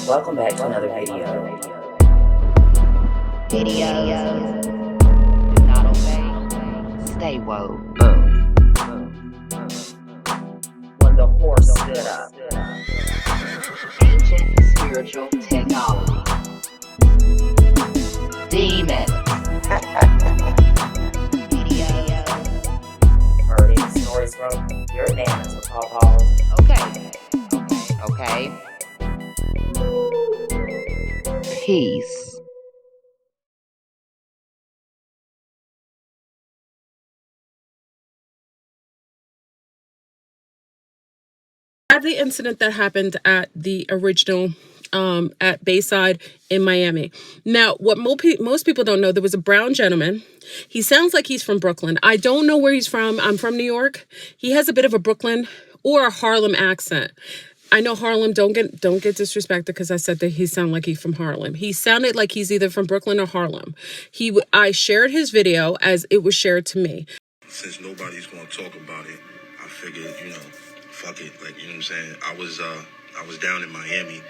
Welcome back to another video. Videos. Do not obey. Stay woke. When the horse stood up. Ancient spiritual technology. Demons. Videos. Heard any stories from your nanas or pawpaws? Okay. Peace. At the incident that happened at the original at Bayside in Miami. Now, what most people don't know, there was a brown gentleman. He sounds like he's from Brooklyn. I don't know where he's from. I'm from New York. He has a bit of a Brooklyn or a Harlem accent. I know Harlem, don't get disrespected because I said that he sounded like he's from Harlem. He sounded like he's either from Brooklyn or Harlem. I shared his video as it was shared to me. Since nobody's gonna talk about it, I figured, fuck it. Like, you know what I'm saying? I was down in Miami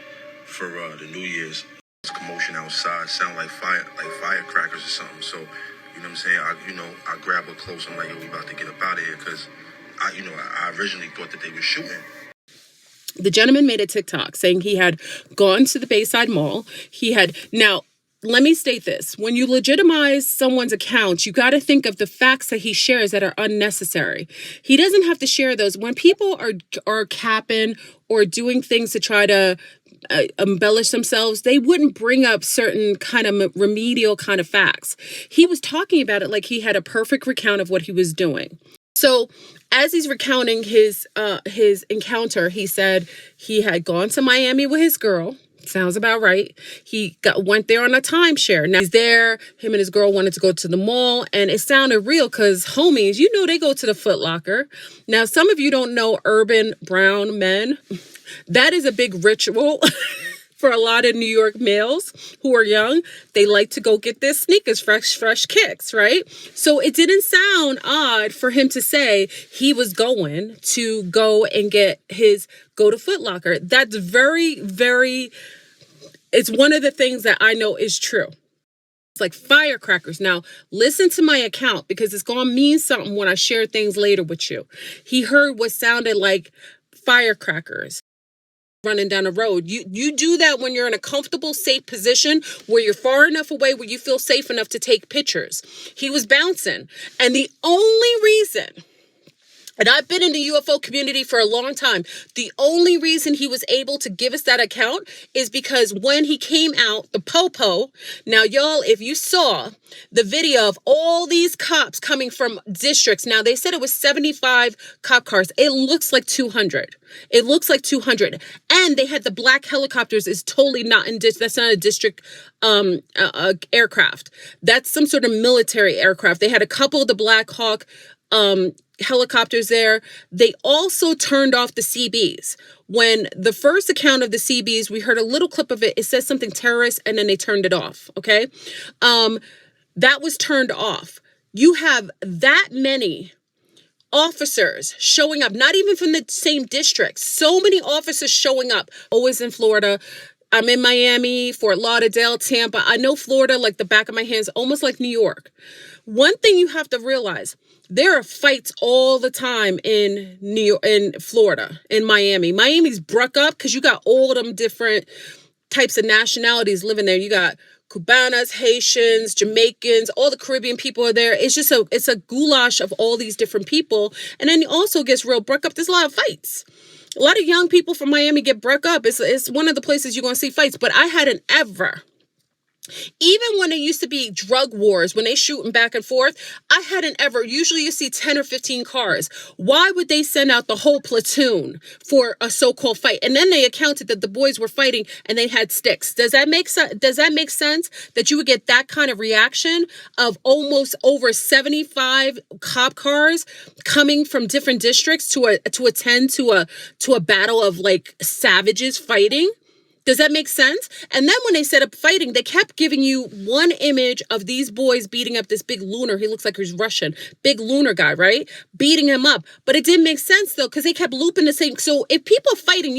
for the New Year's. This commotion outside sound like firecrackers or something. So, you know what I'm saying? I grab her close. I'm like, yo, we about to get up out of here because I originally thought that they were shooting. The gentleman made a TikTok saying he had gone to the Bayside Mall. Now, let me state this. When you legitimize someone's account, you got to think of the facts that he shares that are unnecessary. He doesn't have to share those. When people are capping or doing things to try to embellish themselves, they wouldn't bring up certain kind of remedial kind of facts. He was talking about it like he had a perfect recount of what he was doing. So as he's recounting his encounter, he said he had gone to Miami with his girl. Sounds about right. He went there on a timeshare. Now he's there. Him and his girl wanted to go to the mall, and it sounded real because homies, they go to the Foot Locker. Now, some of you don't know urban brown men. That is a big ritual. For a lot of New York males who are young, they like to go get their sneakers, fresh kicks, right? So it didn't sound odd for him to say he was going to go and go to Foot Locker. That's very, very, it's one of the things that I know is true. It's like firecrackers. Now, listen to my account because it's going to mean something when I share things later with you. He heard what sounded like firecrackers running down the road. You do that when you're in a comfortable, safe position where you're far enough away where you feel safe enough to take pictures. He was bouncing. And the only reason, and I've been in the UFO community for a long time, the only reason he was able to give us that account is because when he came out, the popo, now y'all, if you saw the video of all these cops coming from districts, now they said it was 75 cop cars. It looks like 200. It looks like 200. And they had the black helicopters is totally not that's not a district aircraft. That's some sort of military aircraft. They had a couple of the Black Hawk helicopters there. They also turned off the CBs. When the first account of the CBs, we heard a little clip of it. It says something terrorist, and then they turned it off. Okay. That was turned off. You have that many officers showing up, not even from the same districts. So many officers showing up. Always in Florida. I'm in Miami, Fort Lauderdale, Tampa. I know Florida like the back of my hands, almost like New York. One thing you have to realize, there are fights all the time in New York, in Florida, in Miami. Miami's broke up because you got all them different types of nationalities living there. You got Cubanas, Haitians, Jamaicans, all the Caribbean people are there. It's a goulash of all these different people. And then it also gets real broke up. There's a lot of fights. A lot of young people from Miami get broke up. It's one of the places you're going to see fights. But I hadn't ever, even when it used to be drug wars, when they shooting back and forth, I hadn't ever, usually you see 10 or 15 cars. Why would they send out the whole platoon for a so-called fight? And then they accounted that the boys were fighting and they had sticks. Does that make sense that you would get that kind of reaction of almost over 75 cop cars coming from different districts to attend to a battle of like savages fighting? Does that make sense? And then when they set up fighting, they kept giving you one image of these boys beating up this big lunar. He looks like he's Russian. Big lunar guy, right? Beating him up. But it didn't make sense, though, because they kept looping the same. So if people are fighting,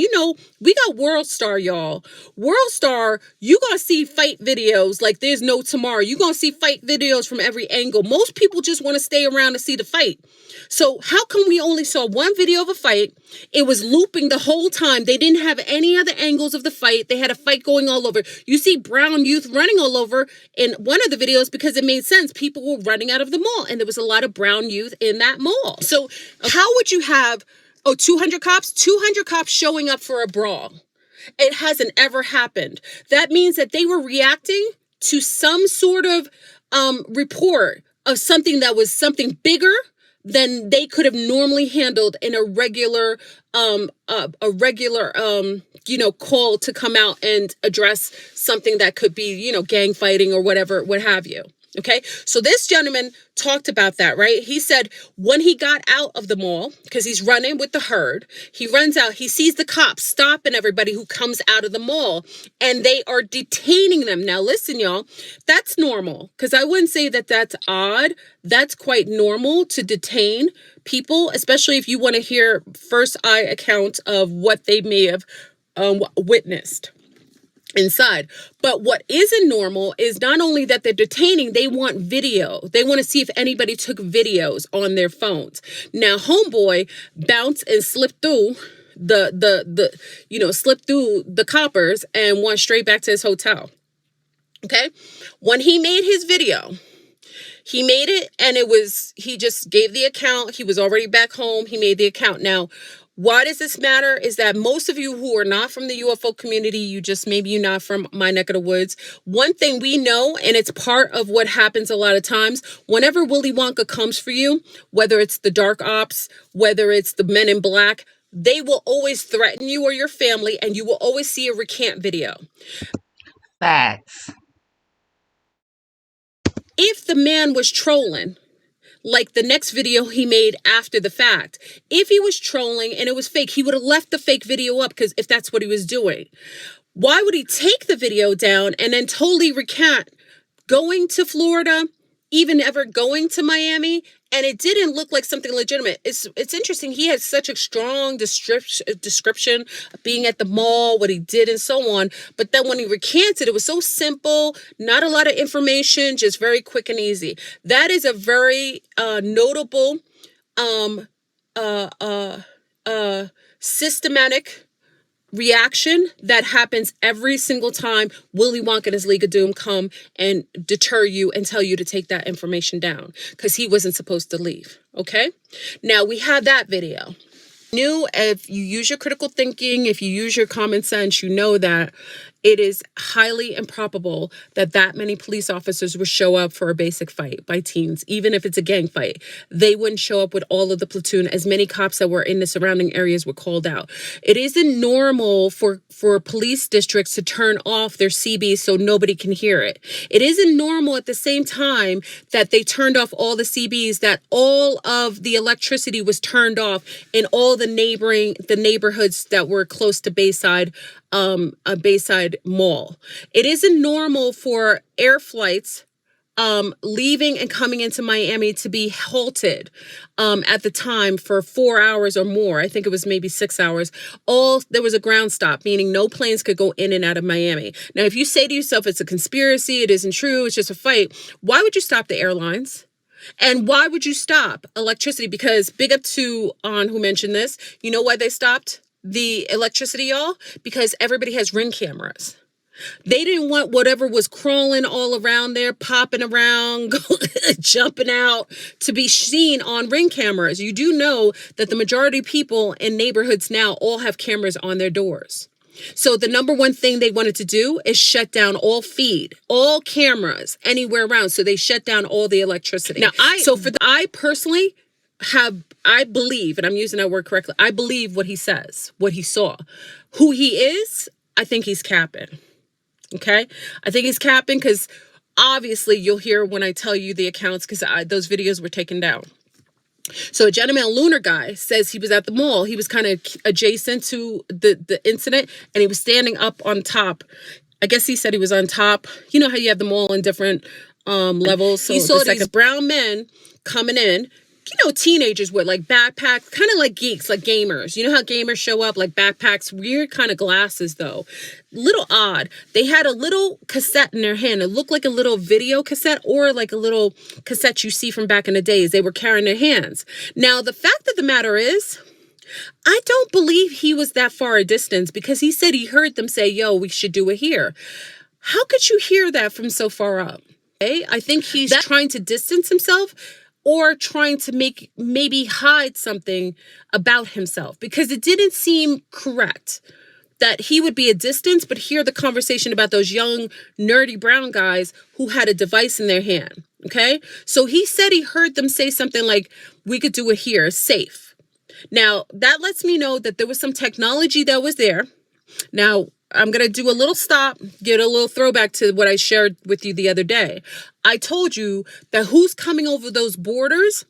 We got World Star, y'all. World Star, you gonna see fight videos like there's no tomorrow. You gonna see fight videos from every angle. Most people just want to stay around to see the fight. So how come we only saw one video of a fight? It was looping the whole time. They didn't have any other angles of the fight. They had a fight going all over. You see brown youth running all over in one of the videos because it made sense. People were running out of the mall and there was a lot of brown youth in that mall. So how would you have 200 cops? 200 cops showing up for a brawl. It hasn't ever happened. That means that they were reacting to some sort of report of something that was something bigger than they could have normally handled in a regular call to come out and address something that could be, gang fighting or whatever, what have you. Okay, so this gentleman talked about that, right? He said when he got out of the mall, because he's running with the herd, he runs out, he sees the cops stopping everybody who comes out of the mall, and they are detaining them. Now, listen, y'all, that's normal, because I wouldn't say that that's odd. That's quite normal to detain people, especially if you want to hear first eye account of what they may have witnessed inside. But what isn't normal is not only that they're detaining, they want video. They want to see if anybody took videos on their phones. Now, homeboy bounced and slipped through slipped through the coppers and went straight back to his hotel. Okay. When he made his video, he made it and he just gave the account. He was already back home. He made the account. Now, why does this matter is that most of you who are not from the UFO community, maybe you're not from my neck of the woods. One thing we know, and it's part of what happens a lot of times, whenever Willy Wonka comes for you, whether it's the dark ops, whether it's the men in black, they will always threaten you or your family, and you will always see a recant video. Facts. If the man was trolling, like the next video he made after the fact, if he was trolling and it was fake, he would have left the fake video up, because if that's what he was doing, why would he take the video down and then totally recant going to Florida, even ever going to Miami? And it didn't look like something legitimate. It's interesting. He had such a strong description of being at the mall, what he did and so on. But then when he recanted, it was so simple, not a lot of information, just very quick and easy. That is a very notable, systematic reaction that happens every single time Willy Wonka and his League of Doom come and deter you and tell you to take that information down, because he wasn't supposed to leave. Okay, now we have that video. If you use your critical thinking, if you use your common sense, you know that it is highly improbable that many police officers would show up for a basic fight by teens, even if it's a gang fight. They wouldn't show up with all of the platoon, as many cops that were in the surrounding areas were called out. It isn't normal for police districts to turn off their CBs so nobody can hear it. It isn't normal at the same time that they turned off all the CBs, that all of the electricity was turned off in all the neighborhoods that were close to Bayside, a Bayside Mall. It isn't normal for air flights leaving and coming into Miami to be halted at the time for 4 hours or more. I think it was maybe 6 hours. There was a ground stop, meaning no planes could go in and out of Miami. Now, if you say to yourself, it's a conspiracy, it isn't true, it's just a fight, why would you stop the airlines? And why would you stop electricity? Because big up to On who mentioned this. You know why they stopped the electricity, y'all? Because everybody has Ring cameras. They didn't want whatever was crawling all around there, popping around, jumping out, to be seen on Ring cameras. You do know that the majority of people in neighborhoods now all have cameras on their doors. So the number one thing they wanted to do is shut down all cameras anywhere around. So they shut down all the electricity. Now, I personally I believe, and I'm using that word correctly, I believe what he says, what he saw. Who he is, I think he's capping. Okay? I think he's capping because obviously you'll hear when I tell you the accounts, because those videos were taken down. So a gentleman, a lunar guy, says he was at the mall. He was kind of adjacent to the incident, and he was standing up on top. I guess he said he was on top. You know how you have the mall in different levels. So he saw these brown men coming in, teenagers with like backpacks, kind of like geeks, like gamers. You know how gamers show up, like backpacks, weird kind of glasses though. Little odd. They had a little cassette in their hand. It looked like a little video cassette or like a little cassette you see from back in the days. They were carrying their hands. Now, the fact of the matter is, I don't believe he was that far a distance because he said he heard them say, yo, we should do it here. How could you hear that from so far up? Okay? I think he's trying to distance himself or trying to maybe hide something about himself because it didn't seem correct that he would be a distance, but hear the conversation about those young, nerdy brown guys who had a device in their hand. Okay? So he said he heard them say something like, we could do it here, safe. Now, that lets me know that there was some technology that was there. Now, I'm going to do a little stop, get a little throwback to what I shared with you the other day. I told you that who's coming over those borders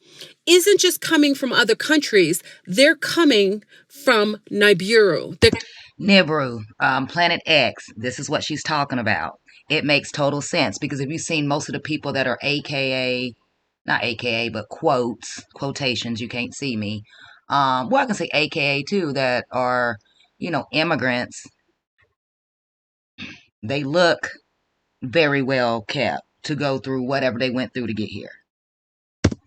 isn't just coming from other countries. They're coming from Nibiru. Nibiru, Planet X. This is what she's talking about. It makes total sense because if you've seen most of the people that are not AKA, but quotations, you can't see me. Well, I can say AKA too, that are, immigrants. They look very well kept to go through whatever they went through to get here.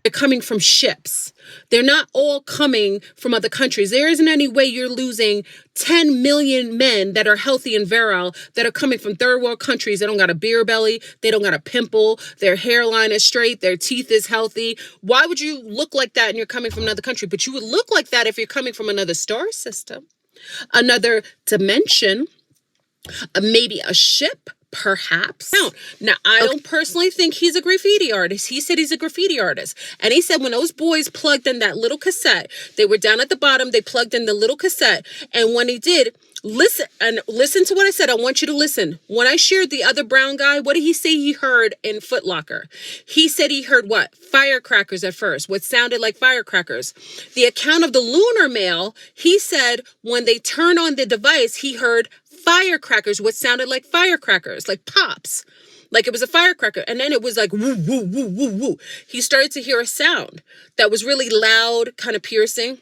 They're coming from ships. They're not all coming from other countries. There isn't any way you're losing 10 million men that are healthy and virile that are coming from third world countries. They don't got a beer belly. They don't got a pimple. Their hairline is straight. Their teeth is healthy. Why would you look like that and you're coming from another country? But you would look like that if you're coming from another star system, another dimension, maybe a ship. Perhaps. Now, I don't personally think he's a graffiti artist. He said he's a graffiti artist. And he said when those boys plugged in that little cassette, they were down at the bottom, they plugged in the little cassette. And when he did, listen to what I said. I want you to listen. When I shared the other brown guy, what did he say he heard in Foot Locker? He said he heard what? Firecrackers at first, what sounded like firecrackers. The account of the lunar male, he said when they turned on the device, he heard firecrackers, what sounded like firecrackers, like pops, like it was a firecracker. And then it was like woo, woo, woo, woo, woo. He started to hear a sound that was really loud, kind of piercing.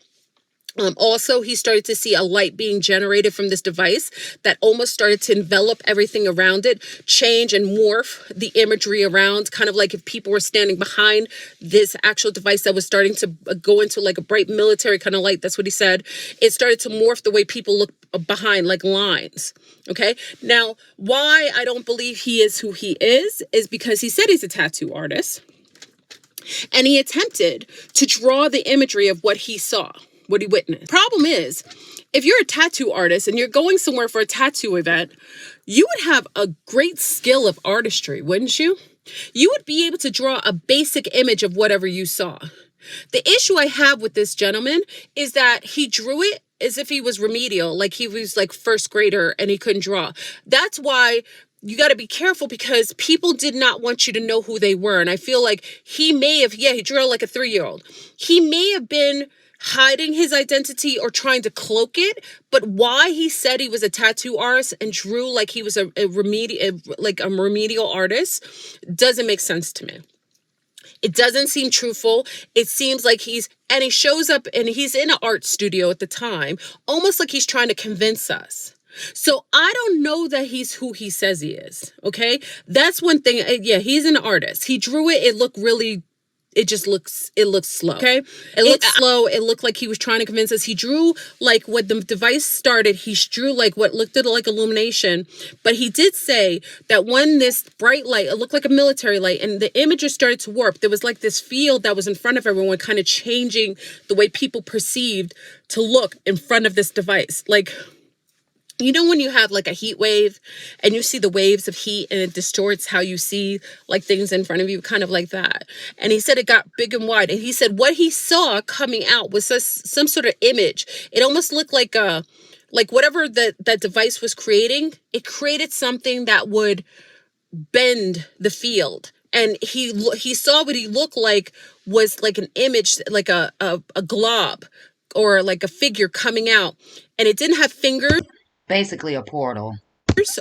Also, he started to see a light being generated from this device that almost started to envelop everything around it, change and morph the imagery around, kind of like if people were standing behind this actual device that was starting to go into like a bright military kind of light. That's what he said. It started to morph the way people look behind, like lines. Okay. Now, why I don't believe he is who he is because he said he's a tattoo artist and he attempted to draw the imagery of what he saw. What he witnessed. Problem is, if you're a tattoo artist and you're going somewhere for a tattoo event, you would have a great skill of artistry, wouldn't you? You would be able to draw a basic image of whatever you saw. The issue I have with this gentleman is that he drew it as if he was remedial, like he was like first grader and he couldn't draw. That's why you got to be careful because people did not want you to know who they were. And I feel like he may have, he drew like a 3-year-old. He may have been hiding his identity or trying to cloak it, but why he said he was a tattoo artist and drew like he was a remedial artist doesn't make sense to me. It doesn't seem truthful. It seems like he shows up and he's in an art studio at the time, almost like he's trying to convince us. So I don't know that he's who he says he is. Okay. That's one thing. Yeah, he's an artist. He drew it. It looks slow. Okay. It looked slow. It looked like he was trying to convince us. He drew like when the device started, he drew like what looked like illumination. But he did say that when this bright light, it looked like a military light and the images started to warp, there was like this field that was in front of everyone, kind of changing the way people perceived to look in front of this device. Like, you know, when you have like a heat wave and you see the waves of heat and it distorts how you see like things in front of you, kind of like that. And he said it got big and wide. And he said what he saw coming out was some sort of image. It almost looked like whatever that device was creating, it created something that would bend the field. And he saw what he looked like was like an image, like a glob or like a figure coming out. And it didn't have fingers. Basically a portal.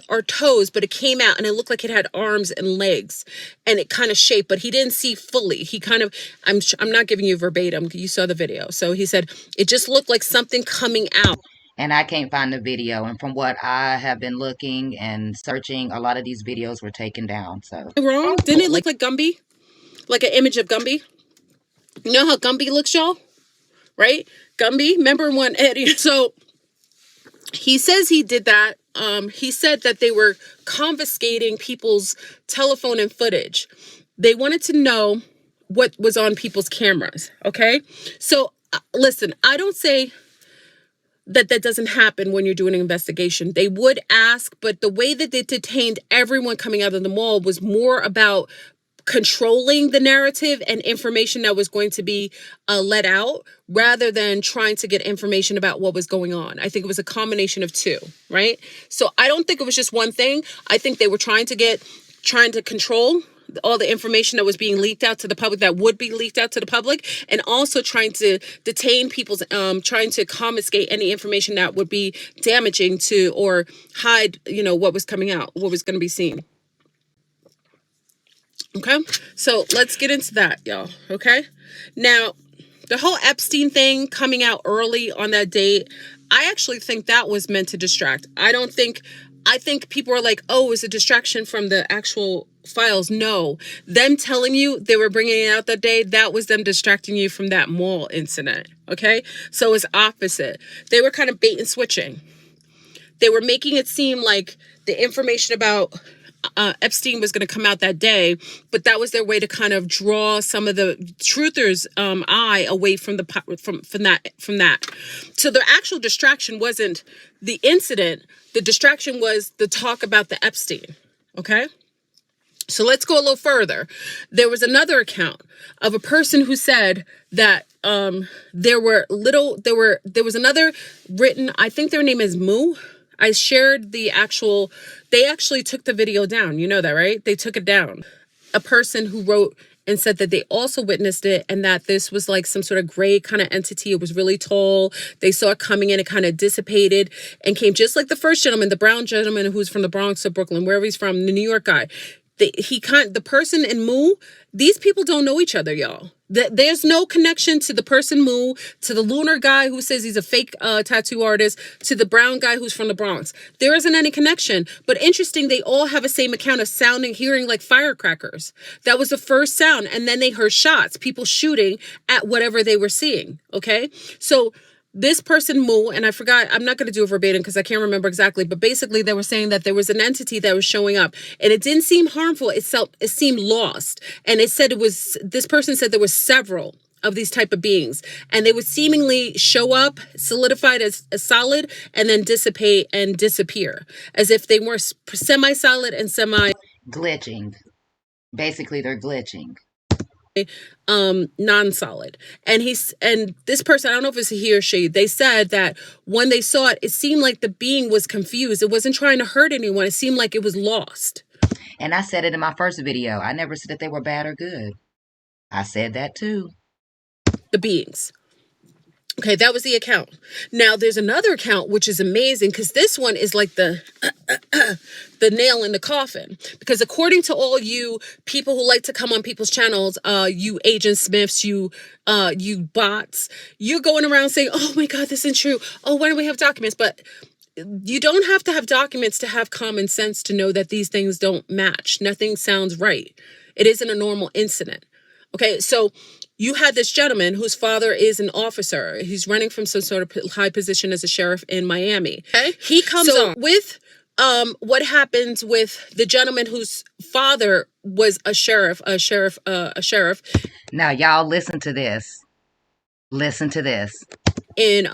or toes, but it came out and it looked like it had arms and legs and it kind of shaped, but he didn't see fully. He kind of, I'm not giving you verbatim. You saw the video. So he said, it just looked like something coming out. And I can't find the video. And from what I have been looking and searching, a lot of these videos were taken down. So Wrong? Didn't it look like Gumby? Like an image of Gumby? You know how Gumby looks, y'all? Right? Gumby, remember when Eddie, so he says he did that. He said that they were confiscating people's telephone and footage. They wanted to know what was on people's cameras. Okay. So listen, I don't say that doesn't happen when you're doing an investigation. They would ask, but the way that they detained everyone coming out of the mall was more about controlling the narrative and information that was going to be let out rather than trying to get information about what was going on. I think it was a combination of two, right? So I don't think it was just one thing. I think they were trying to control all the information that was being leaked out to the public, that would be leaked out to the public, and also trying to detain people's, trying to confiscate any information that would be damaging to or hide, what was coming out, what was going to be seen. Okay, so let's get into that, y'all. Okay, now the whole Epstein thing coming out early on that date, I actually think that was meant to distract. I think people are like, oh, it's a distraction from the actual files. No, them telling you they were bringing it out that day, that was them distracting you from that mall incident. Okay, so it's opposite. They were kind of bait and switching. They were making it seem like the information about Epstein was going to come out that day, but that was their way to kind of draw some of the truthers' eye away from that. So the actual distraction wasn't the incident. The distraction was the talk about the Epstein. Okay. So let's go a little further. There was another account of a person who said that there was another written, I think their name is Moo. I shared they actually took the video down. You know that, right? They took it down. A person who wrote and said that they also witnessed it and that this was like some sort of gray kind of entity. It was really tall. They saw it coming in. It kind of dissipated and came just like the first gentleman, the brown gentleman who's from the Bronx or Brooklyn, wherever he's from, the New York guy. The person in Moo, these people don't know each other, y'all. There's no connection to the person Moo, to the lunar guy who says he's a fake tattoo artist, to the brown guy who's from the Bronx. There isn't any connection. But interesting, they all have the same account of hearing like firecrackers. That was the first sound. And then they heard shots, people shooting at whatever they were seeing. Okay, so this person, Moo, and I forgot, I'm not going to do it verbatim because I can't remember exactly, but basically they were saying that there was an entity that was showing up and it didn't seem harmful. It seemed lost. And this person said there were several of these type of beings and they would seemingly show up, solidified as solid, and then dissipate and disappear as if they were semi-solid and glitching. Basically, they're glitching. Non-solid. And this person, I don't know if it's a he or she, they said that when they saw it, it seemed like the being was confused. It wasn't trying to hurt anyone. It seemed like it was lost. And I said it in my first video. I never said that they were bad or good. I said that too. The beings. Okay, that was the account. Now there's another account which is amazing because this one is like the nail in the coffin. Because according to all you people who like to come on people's channels, you Agent Smiths, you bots, you're going around saying, "Oh my God, this isn't true. Oh, why don't we have documents?" But you don't have to have documents to have common sense to know that these things don't match. Nothing sounds right. It isn't a normal incident. Okay, so you had this gentleman whose father is an officer. He's running from some sort of high position as a sheriff in Miami. Okay? He comes on with what happens with the gentleman whose father was a sheriff. Now, y'all listen to this. Listen to this. In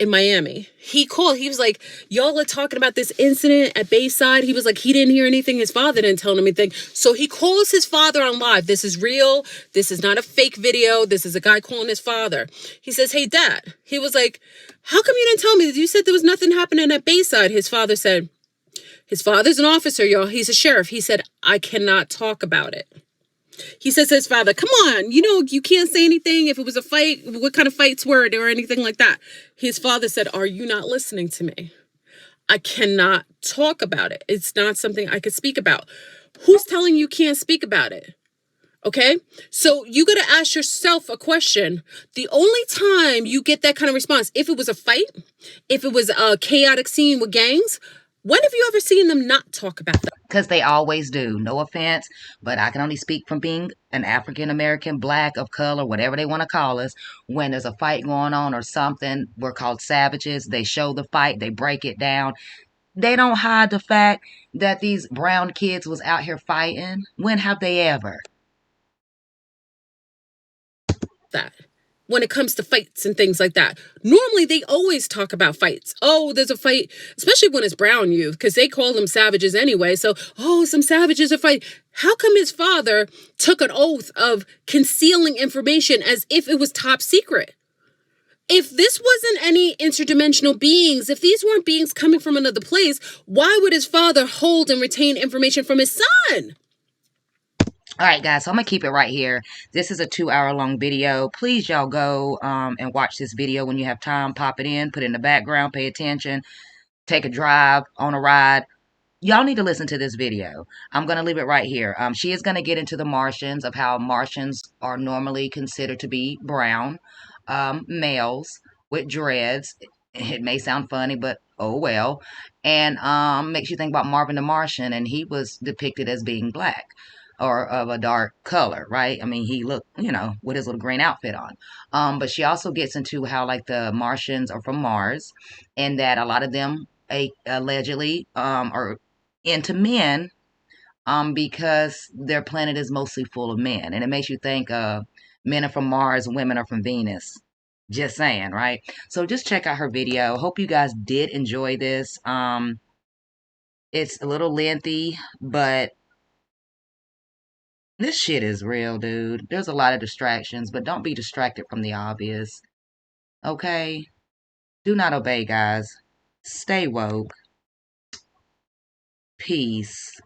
Miami. He called. He was like, y'all are talking about this incident at Bayside. He was like, he didn't hear anything. His father didn't tell him anything. So he calls his father on live. This is real. This is not a fake video. This is a guy calling his father. He says, "Hey, Dad." He was like, "How come you didn't tell me? You said there was nothing happening at Bayside." His father said, his father's an officer, y'all. He's a sheriff. He said, "I cannot talk about it." He says to his father, "Come on, you can't say anything. If it was a fight, what kind of fights were it or anything like that?" His father said, "Are you not listening to me? I cannot talk about it. It's not something I could speak about. Who's telling you can't speak about it? Okay? So you got to ask yourself a question. The only time you get that kind of response, if it was a fight, if it was a chaotic scene with gangs, when have you ever seen them not talk about that? Because they always do. No offense, but I can only speak from being an African American, black, of color, whatever they want to call us. When there's a fight going on or something, we're called savages. They show the fight, they break it down. They don't hide the fact that these brown kids was out here fighting. When have they ever? That when it comes to fights and things like that. Normally, they always talk about fights. Oh, there's a fight, especially when it's brown youth, because they call them savages anyway. So, oh, some savages are fighting. How come his father took an oath of concealing information as if it was top secret? If this wasn't any interdimensional beings, if these weren't beings coming from another place, why would his father hold and retain information from his son? All right, guys, so I'm going to keep it right here. This is a 2-hour long video. Please, y'all go and watch this video when you have time. Pop it in, put it in the background, pay attention, take a drive, on a ride. Y'all need to listen to this video. I'm going to leave it right here. She is going to get into the Martians, of how Martians are normally considered to be brown males with dreads. It may sound funny, but oh well. And makes you think about Marvin the Martian, and he was depicted as being black or of a dark color, right? I mean, he looked, with his little green outfit on. But she also gets into how, like, the Martians are from Mars, and that a lot of them allegedly are into men because their planet is mostly full of men. And it makes you think men are from Mars, women are from Venus. Just saying, right? So just check out her video. Hope you guys did enjoy this. It's a little lengthy, but this shit is real, dude. There's a lot of distractions, but don't be distracted from the obvious. Okay? Do not obey, guys. Stay woke. Peace.